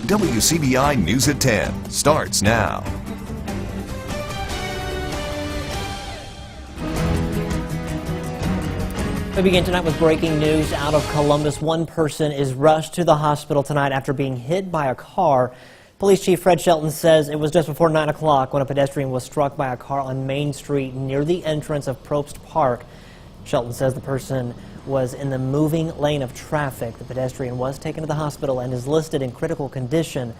WCBI News at 10 starts now. We begin tonight with breaking news out of Columbus. One person is rushed to the hospital tonight after being hit by a car. Police Chief Fred Shelton says it was just before 9 o'clock when a pedestrian was struck by a car on Main Street near the entrance of Probst Park. Shelton says the person was in the moving lane of traffic. The pedestrian was taken to the hospital and is listed in critical condition.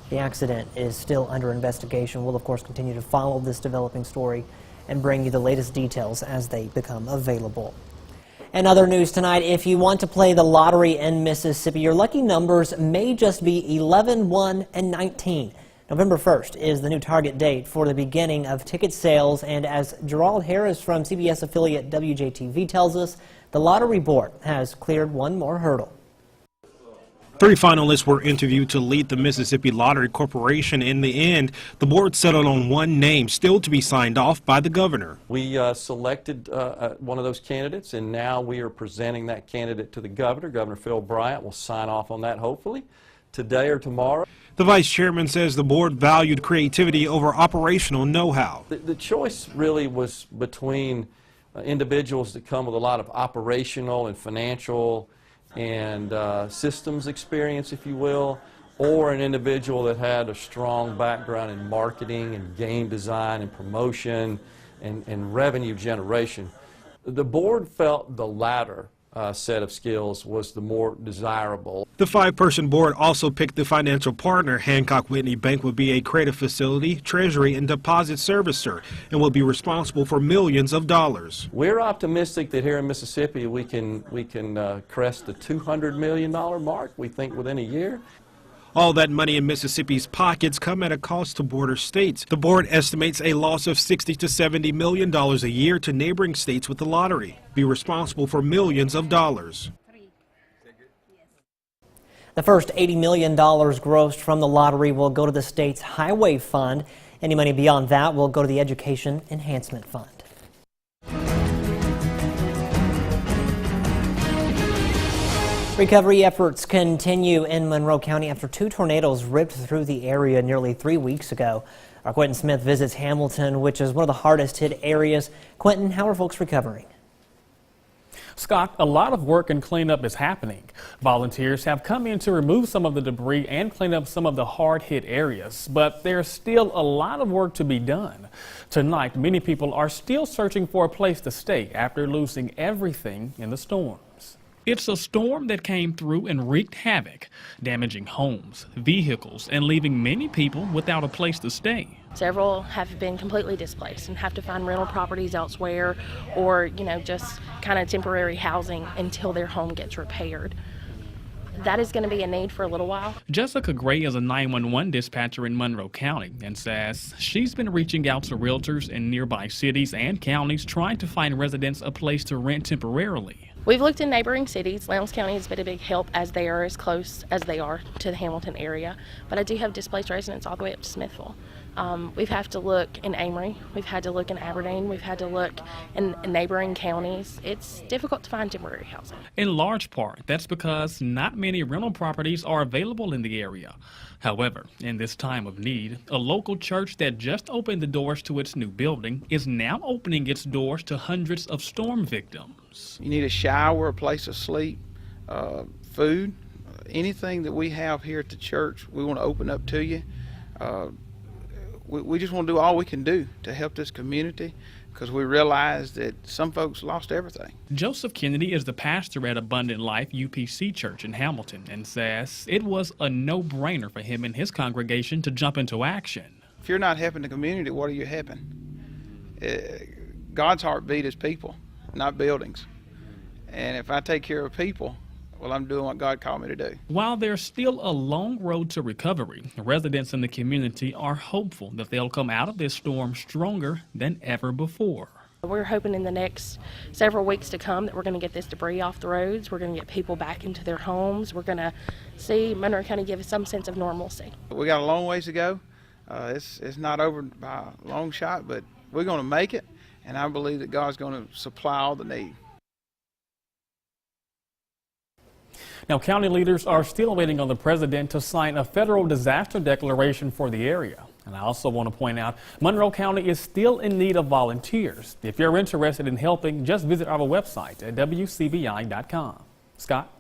The accident is still under investigation. We'll, of course, continue to follow this developing story and bring you the latest details as they become available. And other news tonight, if you want to play the lottery in Mississippi, your lucky numbers may just be 11, 1, and 19. November 1st is the new target date for the beginning of ticket sales, and as Gerald Harris from CBS affiliate WJTV tells us, the lottery board has cleared one more hurdle. 3 finalists were interviewed to lead the Mississippi Lottery Corporation. In the end, the board settled on one name, still to be signed off by the governor. We selected one of those candidates, and now we are presenting that candidate to the governor. Governor Phil Bryant will sign off on that hopefully today or tomorrow. The vice chairman says the board valued creativity over operational know-how. The choice really was between individuals that come with a lot of operational and financial and systems experience, if you will, or an individual that had a strong background in marketing and game design and promotion and revenue generation. The board felt the latter set of skills was the more desirable. The 5-person board also picked the financial partner. Hancock Whitney Bank will be a credit facility, treasury, and deposit servicer and will be responsible for millions of dollars. We're optimistic that here in Mississippi we can crest the $200 million mark, we think, within a year. All that money in Mississippi's pockets come at a cost to border states. The board estimates a loss of $60 to $70 million a year to neighboring states with the lottery, be responsible for millions of dollars. The first $80 million grossed from the lottery will go to the state's highway fund. Any money beyond that will go to the Education Enhancement Fund. Recovery efforts continue in Monroe County after 2 tornadoes ripped through the area nearly 3 weeks ago. Our Quentin Smith visits Hamilton, which is one of the hardest hit areas. Quentin, how are folks recovering? Scott, a lot of work and cleanup is happening. Volunteers have come in to remove some of the debris and clean up some of the hard-hit areas, but there's still a lot of work to be done. Tonight, many people are still searching for a place to stay after losing everything in the storms. It's a storm that came through and wreaked havoc, damaging homes, vehicles, and leaving many people without a place to stay. Several have been completely displaced and have to find rental properties elsewhere or, just kind of temporary housing until their home gets repaired. That is going to be a need for a little while. Jessica Gray is a 911 dispatcher in Monroe County and says she's been reaching out to realtors in nearby cities and counties trying to find residents a place to rent temporarily. We've looked in neighboring cities. Lowndes County has been a big help as they are as close as they are to the Hamilton area. But I do have displaced residents all the way up to Smithville. We've had to look in Amory. We've had to look in Aberdeen. We've had to look in neighboring counties. It's difficult to find temporary housing. In large part, that's because not many rental properties are available in the area. However, in this time of need, a local church that just opened the doors to its new building is now opening its doors to hundreds of storm victims. You need a shower, a place to sleep, food, anything that we have here at the church, we want to open up to you. We just want to do all we can do to help this community because we realize that some folks lost everything. Joseph Kennedy is the pastor at Abundant Life UPC Church in Hamilton and says it was a no-brainer for him and his congregation to jump into action. If you're not helping the community, what are you helping? God's heartbeat is people, not buildings. And if I take care of people, well, I'm doing what God called me to do. While there's still a long road to recovery, residents in the community are hopeful that they'll come out of this storm stronger than ever before. We're hoping in the next several weeks to come that we're going to get this debris off the roads. We're going to get people back into their homes. We're going to see Monroe County give us some sense of normalcy. We got a long ways to go. It's not over by a long shot, but we're going to make it, and I believe that God's going to supply all the need. Now, county leaders are still waiting on the president to sign a federal disaster declaration for the area. And I also want to point out, Monroe County is still in need of volunteers. If you're interested in helping, just visit our website at WCBI.com. Scott?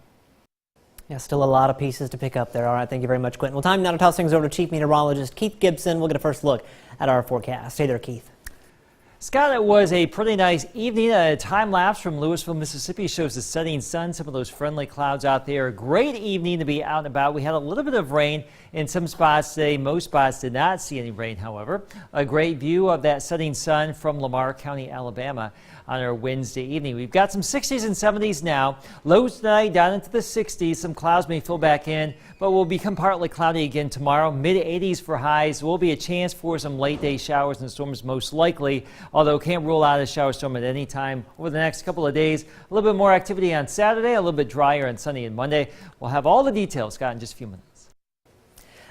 Yeah, still a lot of pieces to pick up there. All right, thank you very much, Quentin. Well, time now to toss things over to Chief Meteorologist Keith Gibson. We'll get a first look at our forecast. Hey there, Keith. Scott, it was a pretty nice evening. A time lapse from Louisville, Mississippi shows the setting sun, some of those friendly clouds out there. Great evening to be out and about. We had a little bit of rain in some spots today. Most spots did not see any rain, however. A great view of that setting sun from Lamar County, Alabama on our Wednesday evening. We've got some 60s and 70s now. Lows tonight down into the 60s. Some clouds may fill back in, but will become partly cloudy again tomorrow. Mid-80s for highs. Will be a chance for some late day showers and storms most likely, although can't rule out a shower storm at any time over the next couple of days. A little bit more activity on Saturday, a little bit drier and sunny on Monday. We'll have all the details, Scott, in just a few minutes.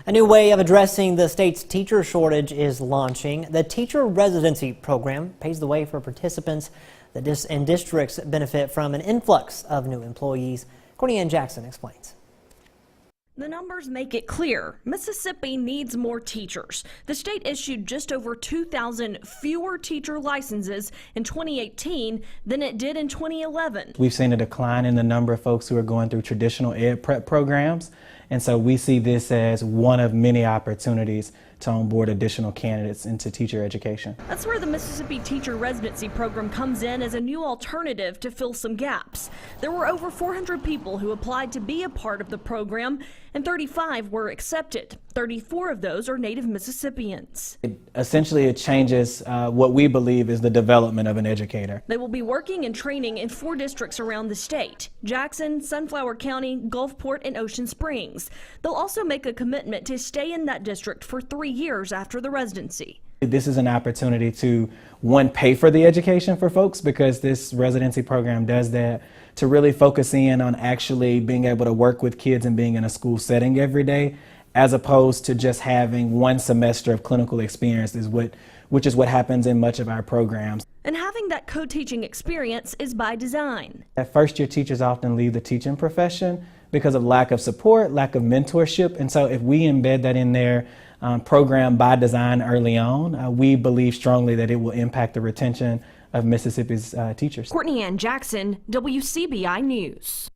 A new way of addressing the state's teacher shortage is launching. The Teacher Residency Program paves the way for participants in districts benefit from an influx of new employees. Courtney Ann Jackson explains. The numbers make it clear. Mississippi needs more teachers. The state issued just over 2,000 fewer teacher licenses in 2018 than it did in 2011. We've seen a decline in the number of folks who are going through traditional ed prep programs. And so we see this as one of many opportunities to onboard additional candidates into teacher education. That's where the Mississippi Teacher Residency Program comes in as a new alternative to fill some gaps. There were over 400 people who applied to be a part of the program, and 35 were accepted. 34 of those are native Mississippians. Essentially, it changes what we believe is the development of an educator. They will be working and training in 4 districts around the state: Jackson, Sunflower County, Gulfport, and Ocean Springs. They'll also make a commitment to stay in that district for 3 years after the residency. This is an opportunity to, one, pay for the education for folks, because this residency program does that, to really focus in on actually being able to work with kids and being in a school setting every day, as opposed to just having one semester of clinical experience, which is what happens in much of our programs. And having that co-teaching experience is by design. At first, your teachers often leave the teaching profession because of lack of support, lack of mentorship, and so if we embed that in their program by design early on, we believe strongly that it will impact the retention of Mississippi's teachers. Courtney Ann Jackson, WCBI News.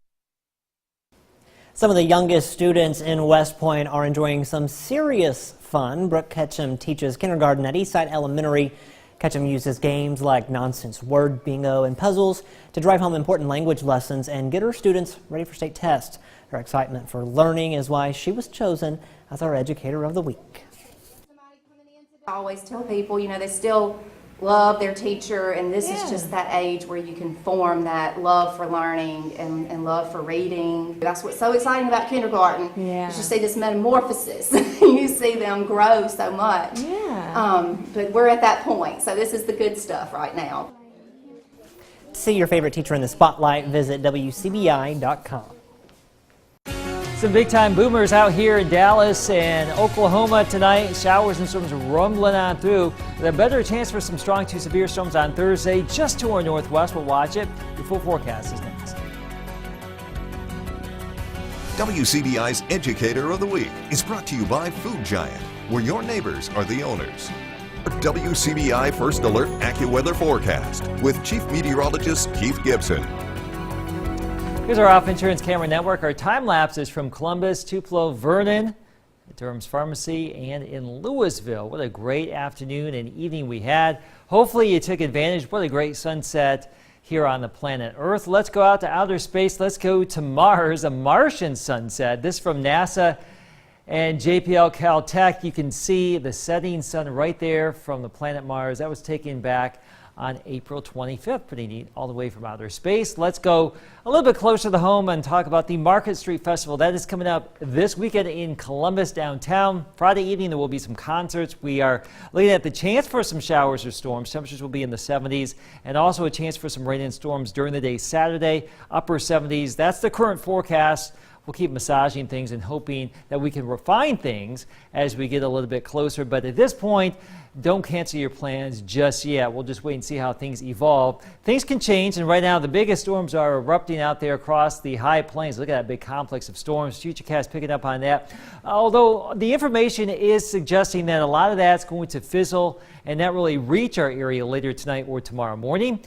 Some of the youngest students in West Point are enjoying some serious fun. Brooke Ketchum teaches kindergarten at Eastside Elementary. Ketchum uses games like nonsense word bingo and puzzles to drive home important language lessons and get her students ready for state tests. Her excitement for learning is why she was chosen as our Educator of the Week. I always tell people, they still love their teacher, and this is just that age where you can form that love for learning and love for reading. That's what's so exciting about kindergarten. Yeah. You see this metamorphosis. You see them grow so much. Yeah. But we're at that point, so this is the good stuff right now. To see your favorite teacher in the spotlight, visit WCBI.com. Some big-time boomers out here in Dallas and Oklahoma tonight. Showers and storms rumbling on through. With a better chance for some strong to severe storms on Thursday just to our northwest. We'll watch it. Your full forecast is next. WCBI's Educator of the Week is brought to you by Food Giant, where your neighbors are the owners. WCBI First Alert AccuWeather Forecast with Chief Meteorologist Keith Gibson. Here's our Off Insurance Camera Network. Our time lapses from Columbus, Tupelo, Vernon, Durham's Pharmacy, and in Louisville. What a great afternoon and evening we had. Hopefully you took advantage. What a great sunset here on the planet Earth. Let's go out to outer space. Let's go to Mars, a Martian sunset. This from NASA and JPL Caltech. You can see the setting sun right there from the planet Mars. That was taken back on April 25th. Pretty neat, all the way from outer space. Let's go a little bit closer to home and talk about the Market Street Festival. That is coming up this weekend in Columbus downtown. Friday evening there will be some concerts. We are looking at the chance for some showers or storms. Temperatures will be in the 70s, and also a chance for some rain and storms during the day Saturday, upper 70s. That's the current forecast. we'll keep massaging things and hoping that we can refine things as we get a little bit closer. But at this point, don't cancel your plans just yet. We'll just wait and see how things evolve. Things can change, and right now the biggest storms are erupting out there across the high plains. Look at that big complex of storms. Futurecast picking up on that. Although the information is suggesting that a lot of that's going to fizzle and not really reach our area later tonight or tomorrow morning.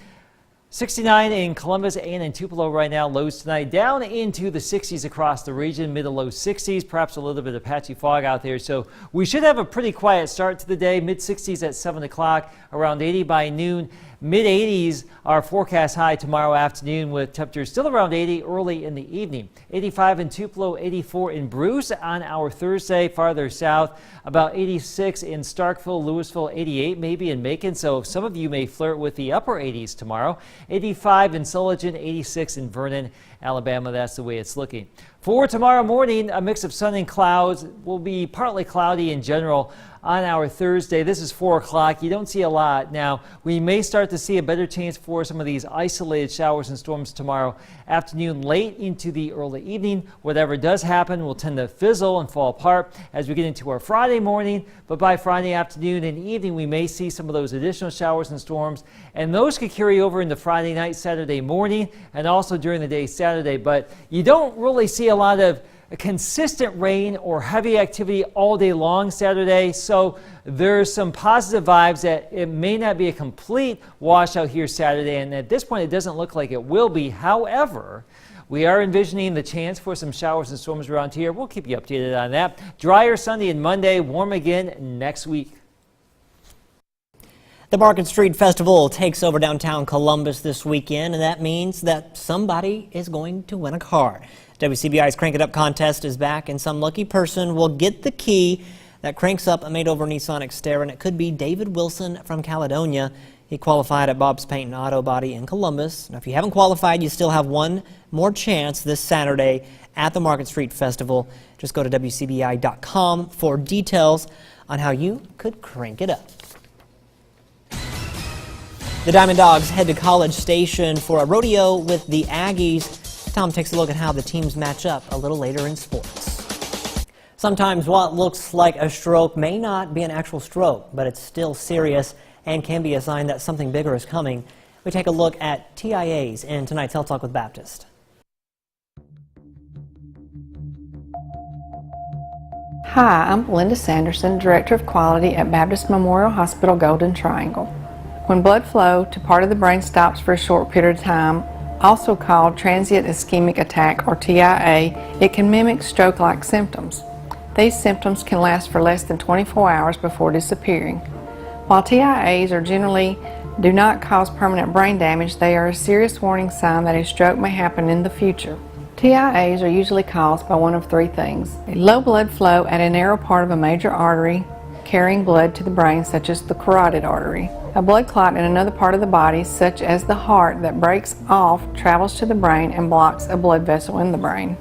69 in Columbus and in Tupelo right now. Lows tonight down into the 60s across the region, mid to low 60s, perhaps a little bit of patchy fog out there. So we should have a pretty quiet start to the day. Mid 60s at 7 o'clock, around 80 by noon. Mid 80s our forecast high tomorrow afternoon with temperatures still around 80 early in the evening. 85 in Tupelo, 84 in Bruce on our Thursday. Farther south, about 86 in Starkville, Louisville, 88 maybe in Macon. So some of you may flirt with the upper 80s tomorrow. 85 in Sullivan, 86 in Vernon, Alabama. That's the way it's looking. For tomorrow morning, a mix of sun and clouds. Will be partly cloudy in general on our Thursday. This is 4 o'clock. You don't see a lot. Now, we may start to see a better chance for some of these isolated showers and storms tomorrow afternoon, late into the early evening. Whatever does happen will tend to fizzle and fall apart as we get into our Friday morning. But by Friday afternoon and evening, we may see some of those additional showers and storms. And those could carry over into Friday night, Saturday morning, and also during the day Saturday. But you don't really see a lot of consistent rain or heavy activity all day long Saturday, so there's some positive vibes that it may not be a complete washout here Saturday, and at this point it doesn't look like it will be. However, we are envisioning the chance for some showers and storms around here. We'll keep you updated on that. Drier Sunday and Monday, warm again next week. The Market Street Festival takes over downtown Columbus this weekend, and that means that somebody is going to win a car. WCBI's Crank It Up contest is back, and some lucky person will get the key that cranks up a made-over Nissan Xterra, and it could be David Wilson from Caledonia. He qualified at Bob's Paint and Auto Body in Columbus. Now, if you haven't qualified, you still have one more chance this Saturday at the Market Street Festival. Just go to WCBI.com for details on how you could crank it up. The Diamond Dogs head to College Station for a rodeo with the Aggies. Tom takes a look at how the teams match up a little later in sports. Sometimes what looks like a stroke may not be an actual stroke, but it's still serious and can be a sign that something bigger is coming. We take a look at TIAs in tonight's Health Talk with Baptist. Hi, I'm Linda Sanderson, Director of Quality at Baptist Memorial Hospital Golden Triangle. When blood flow to part of the brain stops for a short period of time, also called transient ischemic attack or TIA, it can mimic stroke-like symptoms. These symptoms can last for less than 24 hours before disappearing. While TIAs generally do not cause permanent brain damage, they are a serious warning sign that a stroke may happen in the future. TIAs are usually caused by one of three things: a low blood flow at a narrow part of a major artery carrying blood to the brain, such as the carotid artery. A blood clot in another part of the body, such as the heart, that breaks off, travels to the brain and blocks a blood vessel in the brain.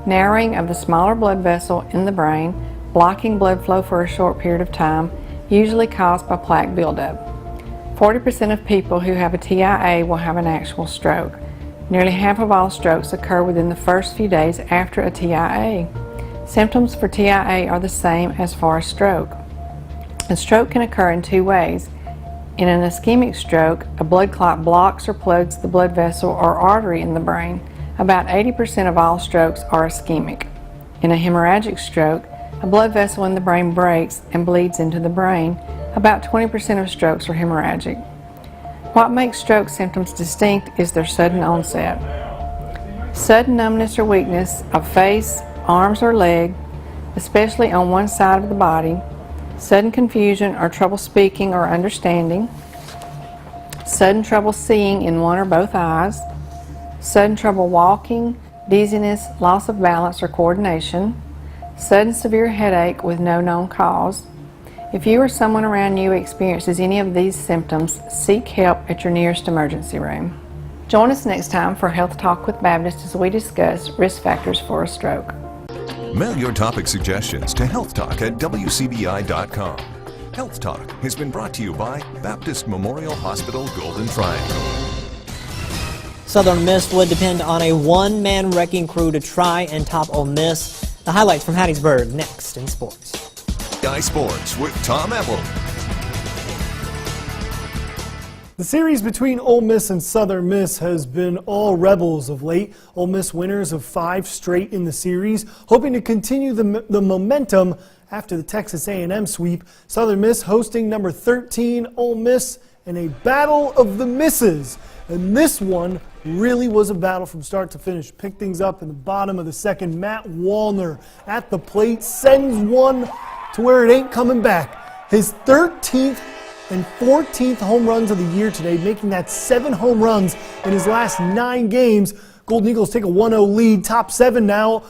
Narrowing of the smaller blood vessel in the brain, blocking blood flow for a short period of time, usually caused by plaque buildup. 40% of people who have a TIA will have an actual stroke. Nearly half of all strokes occur within the first few days after a TIA. Symptoms for TIA are the same as for a stroke. A stroke can occur in two ways. In an ischemic stroke, a blood clot blocks or plugs the blood vessel or artery in the brain. About 80% of all strokes are ischemic. In a hemorrhagic stroke, a blood vessel in the brain breaks and bleeds into the brain. About 20% of strokes are hemorrhagic. What makes stroke symptoms distinct is their sudden onset. Sudden numbness or weakness of face, arms, or leg, especially on one side of the body. Sudden confusion or trouble speaking or understanding. Sudden trouble seeing in one or both eyes. Sudden trouble walking, dizziness, loss of balance or coordination. Sudden severe headache with no known cause. If you or someone around you experiences any of these symptoms, seek help at your nearest emergency room. Join us next time for Health Talk with Baptist as we discuss risk factors for a stroke. Mail your topic suggestions to healthtalk@wcbi.com. Health Talk has been brought to you by Baptist Memorial Hospital Golden Triangle. Southern Miss would depend on a one-man wrecking crew to try and top Ole Miss. The highlights from Hattiesburg next in sports. Sky Sports with Tom Ebel. The series between Ole Miss and Southern Miss has been all rebels of late. Ole Miss winners of 5 straight in the series, hoping to continue the momentum after the Texas A&M sweep. Southern Miss hosting number 13 Ole Miss in a battle of the misses. And this one really was a battle from start to finish. Picked things up in the bottom of the second. Matt Wallner at the plate sends one to where it ain't coming back. His 13th and 14th home runs of the year today, making that 7 home runs in his last 9 games. Golden Eagles take a 1-0 lead. Top 7 now.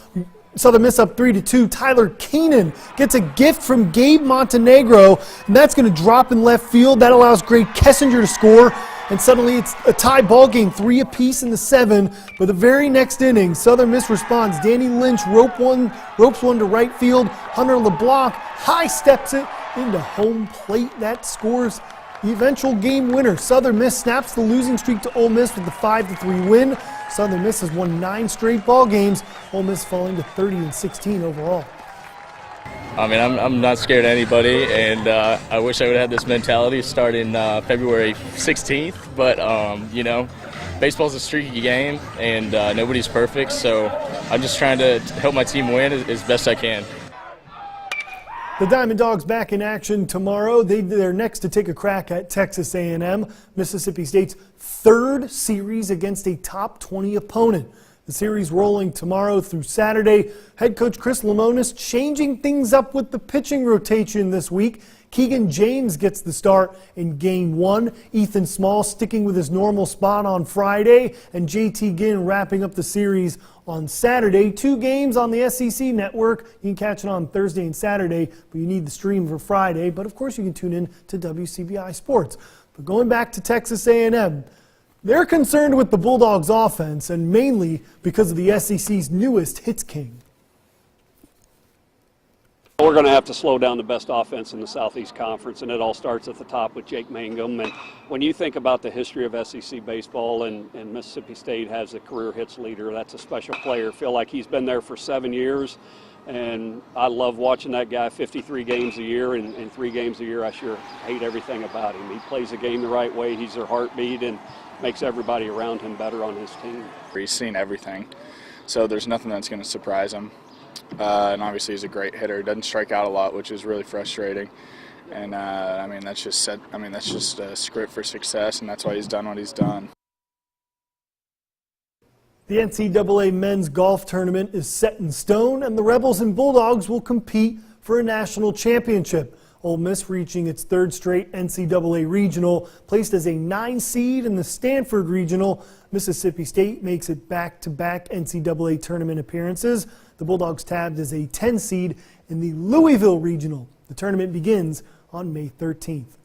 Southern Miss up 3-2. Tyler Keenan gets a gift from Gabe Montenegro, and that's going to drop in left field. That allows Greg Kessinger to score, and suddenly it's a tie ball game, 3 apiece in the 7. But the very next inning, Southern Miss responds. Danny Lynch ropes one to right field. Hunter LeBlanc high steps it into home plate. That scores the eventual game winner. Southern Miss snaps the losing streak to Ole Miss with the 5-3 win. Southern Miss has won 9 straight ball games. Ole Miss falling to 30-16 overall. I mean, I'm not scared of anybody, and I wish I would have had this mentality starting February 16th. But you know, baseball's a streaky game, and nobody's perfect. So I'm just trying to help my team win as best I can. The Diamond Dogs back in action tomorrow. They're next to take a crack at Texas A&M, Mississippi State's 3rd series against a top 20 opponent. The series rolling tomorrow through Saturday. Head coach Chris Lemonis changing things up with the pitching rotation this week. Keegan James gets the start in Game 1. Ethan Small sticking with his normal spot on Friday. And JT Ginn wrapping up the series on Saturday. 2 games on the SEC network. You can catch it on Thursday and Saturday, but you need the stream for Friday. But of course you can tune in to WCBI Sports. But going back to Texas A&M, they're concerned with the Bulldogs offense, and mainly because of the SEC's newest hits king. We're going to have to slow down the best offense in the Southeast Conference, and it all starts at the top with Jake Mangum. And when you think about the history of SEC baseball, and Mississippi State has a career hits leader, that's a special player. I feel like he's been there for 7 years, and I love watching that guy 53 games a year, and 3 games a year I sure hate everything about him. He plays the game the right way, he's their heartbeat, and makes everybody around him better on his team. He's seen everything, so there's nothing that's going to surprise him. And obviously he's a great hitter. Doesn't strike out a lot, which is really frustrating. And I mean that's just a script for success, and that's why he's done what he's done. The NCAA men's golf tournament is set in stone, and the Rebels and Bulldogs will compete for a national championship. Ole Miss reaching its 3rd straight NCAA regional, placed as a 9 seed in the Stanford regional. Mississippi State makes it back-to-back NCAA tournament appearances. The Bulldogs tabbed as a 10 seed in the Louisville regional. The tournament begins on May 13th.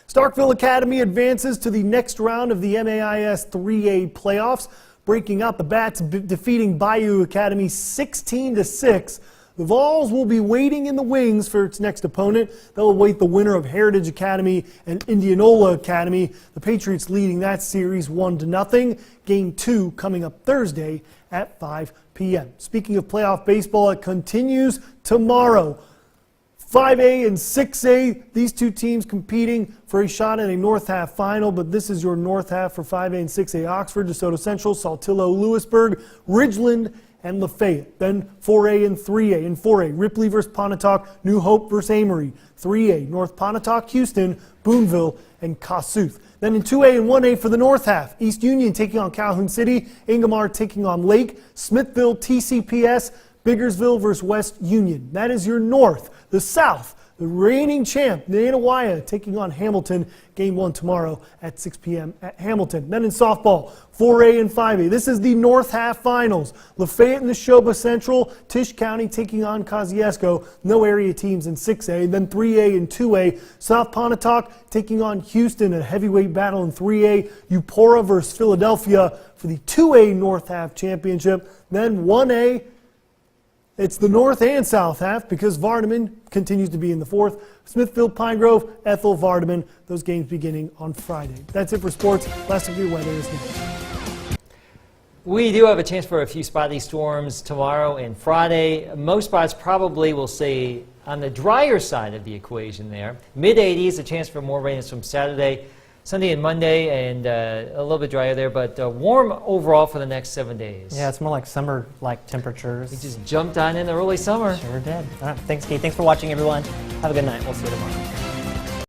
Starkville Academy advances to the next round of the MAIS 3A playoffs, breaking out the bats, defeating Bayou Academy 16-6. The Vols will be waiting in the wings for its next opponent. They'll await the winner of Heritage Academy and Indianola Academy. The Patriots leading that series 1-0. Game 2 coming up Thursday at 5 p.m. Speaking of playoff baseball, it continues tomorrow. 5A and 6A, these 2 teams competing for a shot at a North Half final, but this is your North Half for 5A and 6A. Oxford, DeSoto Central, Saltillo, Lewisburg, Ridgeland, and Lafayette. Then 4A and 3A. In 4A, Ripley versus Pontotoc, New Hope versus Amory. 3A, North Pontotoc, Houston, Boonville, and Kossuth. Then in 2A and 1A for the North Half, East Union taking on Calhoun City, Ingomar taking on Lake, Smithville, TCPS, Biggersville versus West Union. That is your North. The South, the reigning champ, Nahanawaya, taking on Hamilton. Game 1 tomorrow at 6 p.m. at Hamilton. Then in softball, 4A and 5A. This is the North Half Finals. Lafayette and Neshoba Central, Tisch County taking on Kosciuszko. No area teams in 6A. Then 3A and 2A. South Pontotoc taking on Houston, a heavyweight battle in 3A. Eupora versus Philadelphia for the 2A North Half Championship. Then 1A. It's the North and South Half because Vardaman continues to be in the 4th. Smithfield, Pine Grove, Ethel, Vardaman. Those games beginning on Friday. That's it for sports. Last of your weather is next. We do have a chance for a few spotty storms tomorrow and Friday. Most spots probably will stay on the drier side of the equation there. Mid-80s, a chance for more rain is from Saturday, Sunday and Monday, and a little bit drier there, but warm overall for the next 7 days. Yeah, it's more like summer-like temperatures. We just jumped on in the early summer. Sure did. All right, thanks, Keith. Thanks for watching, everyone. Have a good night. We'll see you tomorrow.